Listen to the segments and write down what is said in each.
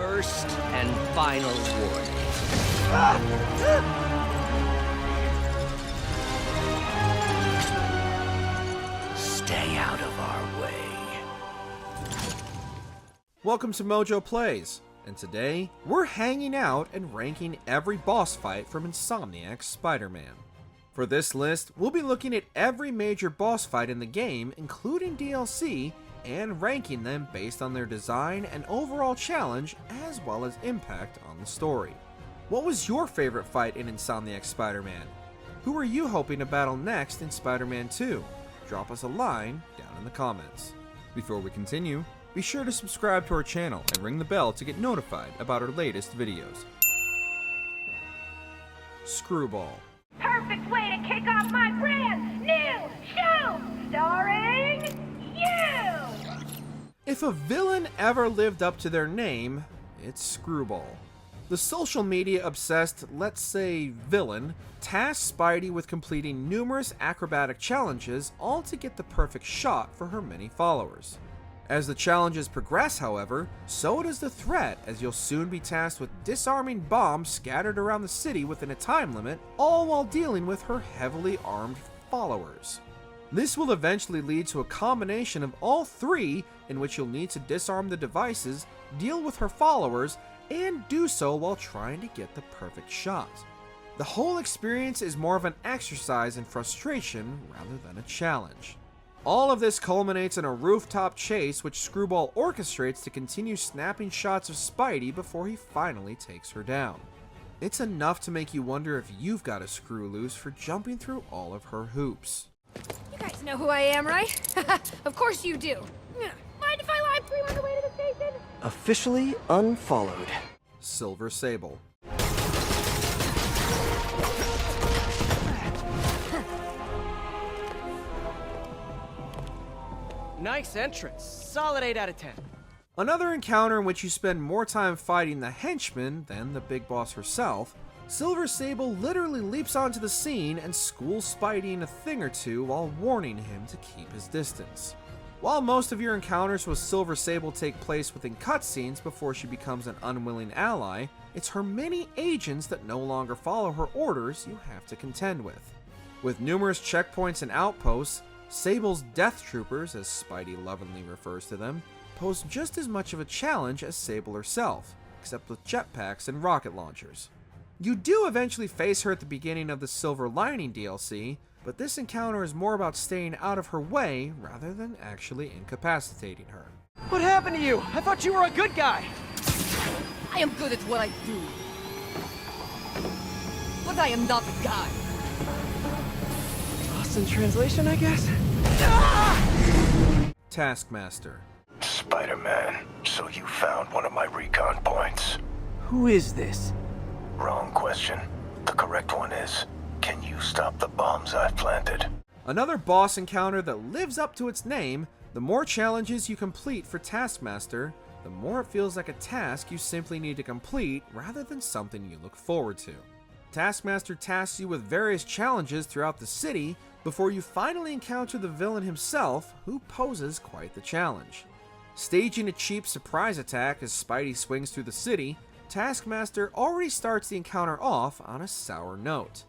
First and final warning. Stay out of our way. Welcome to MojoPlays, and today we're hanging out and ranking every boss fight from Insomniac's Spider-Man. For this list, we'll be looking at every major boss fight in the game, including DLC, and ranking them based on their design and overall challenge, as well as impact on the story. What was your favorite fight in Insomniac's Spider-Man? Who are you hoping to battle next in Spider-Man 2? Drop us a line down in the comments. Before we continue, be sure to subscribe to our channel and ring the bell to get notified about our latest videos. Screwball. Perfect way to kick off my brand new show, starring you! If a villain ever lived up to their name, it's Screwball. The social media obsessed, let's say, villain, tasked Spidey with completing numerous acrobatic challenges, all to get the perfect shot for her many followers. As the challenges progress, however, so does the threat, as you'll soon be tasked with disarming bombs scattered around the city within a time limit, all while dealing with her heavily armed followers. This will eventually lead to a combination of all three, in which you'll need to disarm the devices, deal with her followers, and do so while trying to get the perfect shot. The whole experience is more of an exercise in frustration rather than a challenge. All of this culminates in a rooftop chase which Screwball orchestrates to continue snapping shots of Spidey before he finally takes her down. It's enough to make you wonder if you've got a screw loose for jumping through all of her hoops. You guys know who I am, right? Of course you do. Mind if I live stream on the way to the station? Officially unfollowed. Silver Sable. Nice entrance. Solid 8 out of 10. Another encounter in which you spend more time fighting the henchman than the big boss herself, Silver Sable literally leaps onto the scene and schools Spidey in a thing or two while warning him to keep his distance. While most of your encounters with Silver Sable take place within cutscenes before she becomes an unwilling ally, it's her many agents that no longer follow her orders you have to contend with. With numerous checkpoints and outposts, Sable's Death Troopers, as Spidey lovingly refers to them, pose just as much of a challenge as Sable herself, except with jetpacks and rocket launchers. You do eventually face her at the beginning of the Silver Lining DLC, but this encounter is more about staying out of her way rather than actually incapacitating her. What happened to you? I thought you were a good guy. I am good at what I do. But I am not a guy. Lost in translation, I guess? Taskmaster. Spider-Man, so you found one of my recon points. Who is this? Wrong question. The correct one is, can you stop the bombs I've planted? Another boss encounter that lives up to its name. The more challenges you complete for Taskmaster, the more it feels like a task you simply need to complete rather than something you look forward to. Taskmaster tasks you with various challenges throughout the city before you finally encounter the villain himself, who poses quite the challenge. Staging a cheap surprise attack as Spidey swings through the city, Taskmaster already starts the encounter off on a sour note.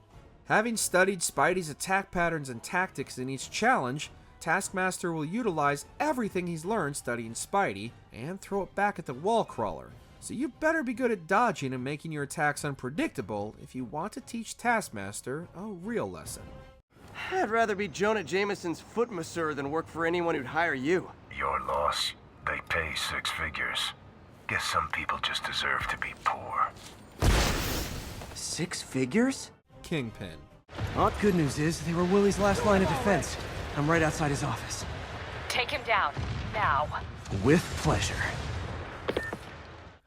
Having studied Spidey's attack patterns and tactics in each challenge, Taskmaster will utilize everything he's learned studying Spidey and throw it back at the wall crawler. So you better be good at dodging and making your attacks unpredictable if you want to teach Taskmaster a real lesson. I'd rather be Jonah Jameson's foot masseur than work for anyone who'd hire you. Your loss. They pay 6 figures. Guess some people just deserve to be poor. 6 figures? Kingpin. Well, good news is, they were Willie's last line of defense. I'm right outside his office. Take him down, now. With pleasure.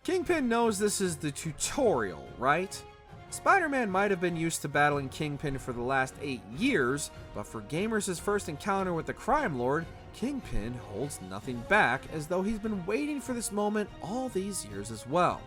Kingpin knows this is the tutorial, right? Spider-Man might have been used to battling Kingpin for the last 8 years, but for gamers' first encounter with the crime lord, Kingpin holds nothing back, as though he's been waiting for this moment all these years as well.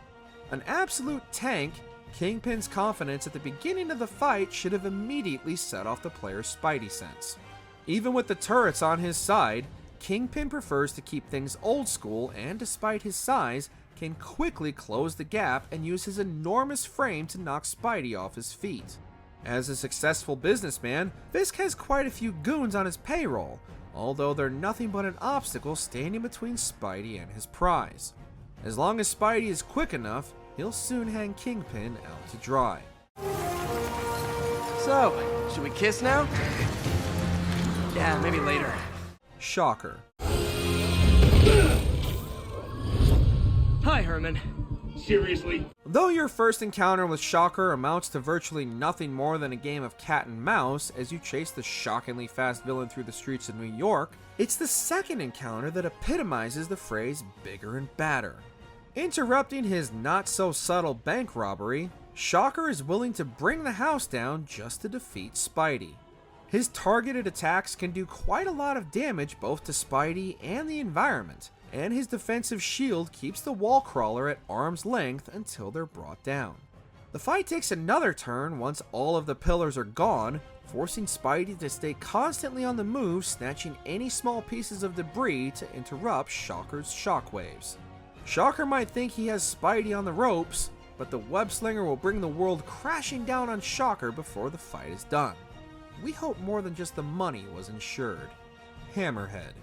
An absolute tank, Kingpin's confidence at the beginning of the fight should have immediately set off the player's spidey sense. Even with the turrets on his side, Kingpin prefers to keep things old school, and despite his size, can quickly close the gap and use his enormous frame to knock Spidey off his feet. As a successful businessman, Fisk has quite a few goons on his payroll, although they're nothing but an obstacle standing between Spidey and his prize. As long as Spidey is quick enough, he'll soon hang Kingpin out to dry. So, should we kiss now? Yeah, maybe later. Shocker. Hi, Herman. Seriously? Though your first encounter with Shocker amounts to virtually nothing more than a game of cat and mouse as you chase the shockingly fast villain through the streets of New York, it's the second encounter that epitomizes the phrase bigger and badder. Interrupting his not-so-subtle bank robbery, Shocker is willing to bring the house down just to defeat Spidey. His targeted attacks can do quite a lot of damage both to Spidey and the environment, and his defensive shield keeps the wall crawler at arm's length until they're brought down. The fight takes another turn once all of the pillars are gone, forcing Spidey to stay constantly on the move, snatching any small pieces of debris to interrupt Shocker's shockwaves. Shocker might think he has Spidey on the ropes, but the web slinger will bring the world crashing down on Shocker before the fight is done. We hope more than just the money was insured. Hammerhead.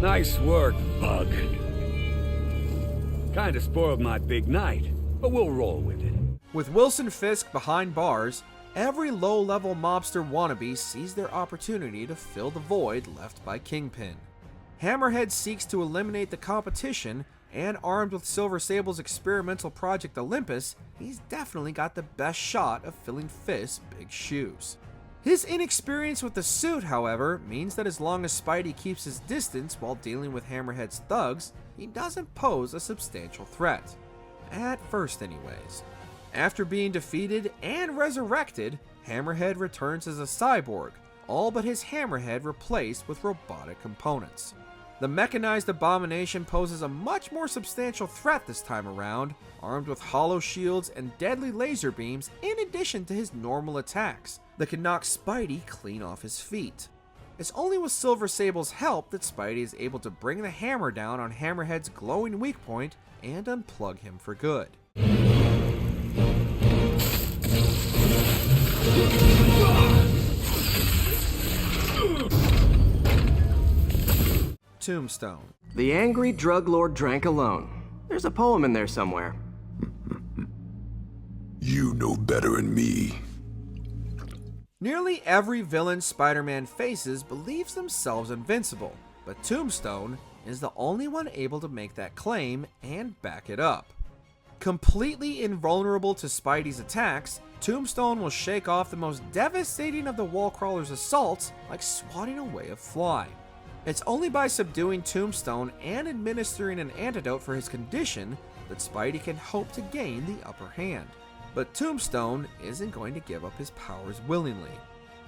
Nice work, Bug. Kinda spoiled my big night, but we'll roll with it. With Wilson Fisk behind bars, every low-level mobster wannabe sees their opportunity to fill the void left by Kingpin. Hammerhead seeks to eliminate the competition, and armed with Silver Sable's experimental Project Olympus, he's definitely got the best shot of filling Fisk's big shoes. His inexperience with the suit, however, means that as long as Spidey keeps his distance while dealing with Hammerhead's thugs, he doesn't pose a substantial threat. At first, anyways. After being defeated and resurrected, Hammerhead returns as a cyborg, all but his hammerhead replaced with robotic components. The mechanized abomination poses a much more substantial threat this time around, armed with hollow shields and deadly laser beams in addition to his normal attacks that can knock Spidey clean off his feet. It's only with Silver Sable's help that Spidey is able to bring the hammer down on Hammerhead's glowing weak point and unplug him for good. Tombstone. The angry drug lord drank alone. There's a poem in there somewhere. You know better than me. Nearly every villain Spider-Man faces believes themselves invincible, but Tombstone is the only one able to make that claim and back it up. Completely invulnerable to Spidey's attacks, Tombstone will shake off the most devastating of the Wallcrawler's assaults like swatting away a fly. It's only by subduing Tombstone and administering an antidote for his condition that Spidey can hope to gain the upper hand. But Tombstone isn't going to give up his powers willingly.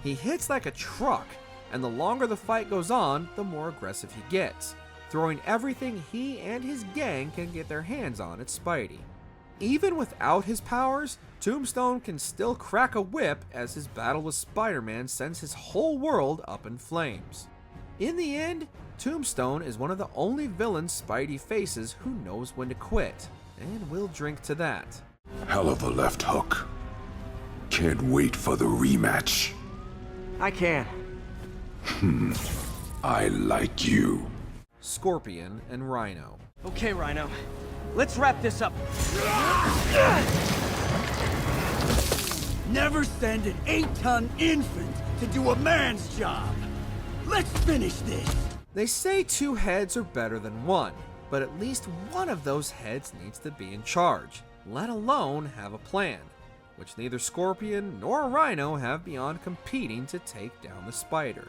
He hits like a truck, and the longer the fight goes on, the more aggressive he gets, throwing everything he and his gang can get their hands on at Spidey. Even without his powers, Tombstone can still crack a whip as his battle with Spider-Man sends his whole world up in flames. In the end, Tombstone is one of the only villains Spidey faces who knows when to quit, and we'll drink to that. Hell of a left hook. Can't wait for the rematch. I can. I like you. Scorpion and Rhino. Okay, Rhino. Let's wrap this up. Never send an 8-ton infant to do a man's job. Let's finish this. They say 2 heads are better than 1, but at least one of those heads needs to be in charge, let alone have a plan, which neither Scorpion nor Rhino have beyond competing to take down the Spider.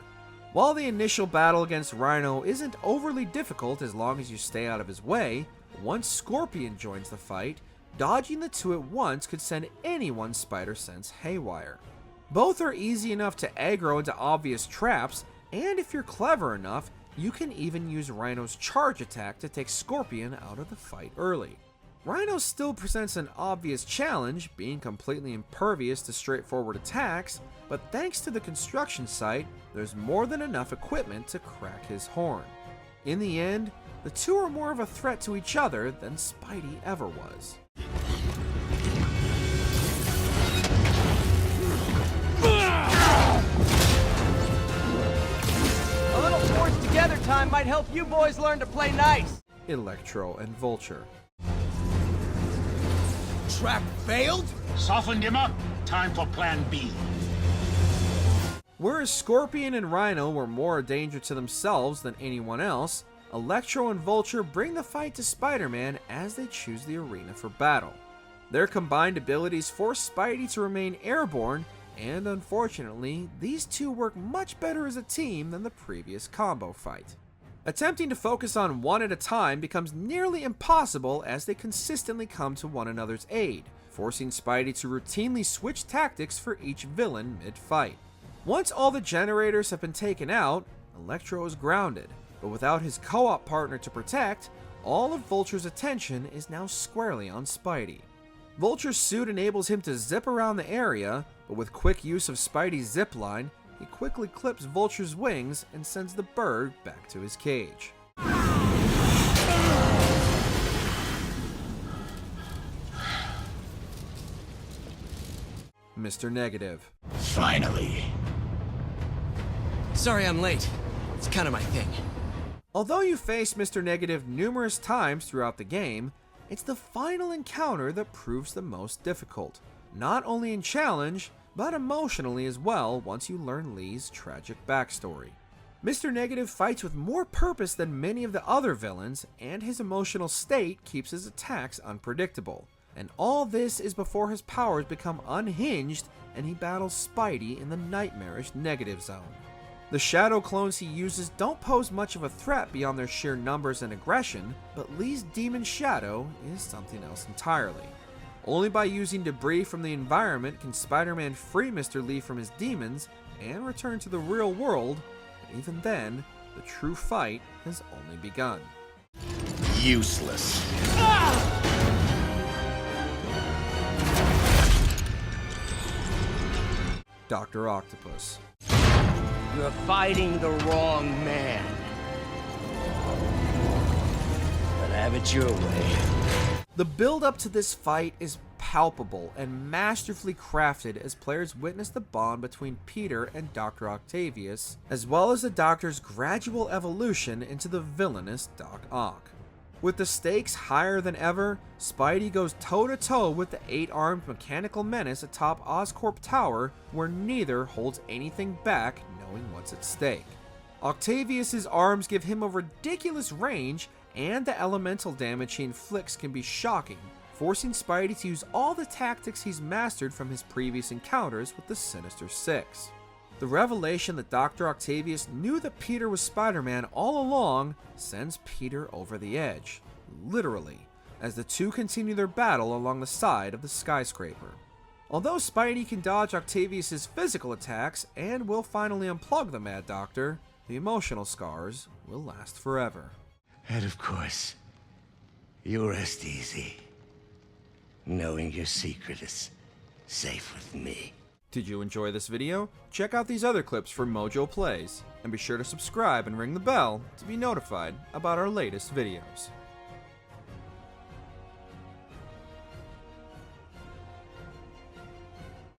While the initial battle against Rhino isn't overly difficult as long as you stay out of his way, once Scorpion joins the fight, dodging the two at once could send anyone's spider sense haywire. Both are easy enough to aggro into obvious traps, and if you're clever enough, you can even use Rhino's charge attack to take Scorpion out of the fight early. Rhino still presents an obvious challenge, being completely impervious to straightforward attacks, but thanks to the construction site, there's more than enough equipment to crack his horn. In the end, the two are more of a threat to each other than Spidey ever was. A little force together time might help you boys learn to play nice. Electro and Vulture. Trap failed? Softened him up. Time for plan B. Whereas Scorpion and Rhino were more a danger to themselves than anyone else, Electro and Vulture bring the fight to Spider-Man as they choose the arena for battle. Their combined abilities force Spidey to remain airborne, and unfortunately, these two work much better as a team than the previous combo fight. Attempting to focus on one at a time becomes nearly impossible as they consistently come to one another's aid, forcing Spidey to routinely switch tactics for each villain mid-fight. Once all the generators have been taken out, Electro is grounded, but without his co-op partner to protect, all of Vulture's attention is now squarely on Spidey. Vulture's suit enables him to zip around the area, but with quick use of Spidey's zipline, he quickly clips Vulture's wings and sends the bird back to his cage. Mr. Negative. Finally. Sorry I'm late. It's kind of my thing. Although you face Mr. Negative numerous times throughout the game, it's the final encounter that proves the most difficult, not only in challenge, but emotionally as well once you learn Lee's tragic backstory. Mr. Negative fights with more purpose than many of the other villains, and his emotional state keeps his attacks unpredictable. And all this is before his powers become unhinged and he battles Spidey in the nightmarish Negative Zone. The shadow clones he uses don't pose much of a threat beyond their sheer numbers and aggression, but Lee's demon shadow is something else entirely. Only by using debris from the environment can Spider-Man free Mr. Lee from his demons and return to the real world, but even then, the true fight has only begun. Useless. Dr. Octopus. You're fighting the wrong man. But have it your way. The build up to this fight is palpable and masterfully crafted as players witness the bond between Peter and Dr. Octavius, as well as the Doctor's gradual evolution into the villainous Doc Ock. With the stakes higher than ever, Spidey goes toe-to-toe with the 8-armed mechanical menace atop Oscorp Tower, where neither holds anything back, knowing what's at stake. Octavius's arms give him a ridiculous range, and the elemental damage he inflicts can be shocking, forcing Spidey to use all the tactics he's mastered from his previous encounters with the Sinister Six. The revelation that Dr. Octavius knew that Peter was Spider-Man all along sends Peter over the edge, literally, as the two continue their battle along the side of the skyscraper. Although Spidey can dodge Octavius's physical attacks and will finally unplug the Mad Doctor, the emotional scars will last forever. And of course, you rest easy, knowing your secret is safe with me. Did you enjoy this video? Check out these other clips from MojoPlays, and be sure to subscribe and ring the bell to be notified about our latest videos.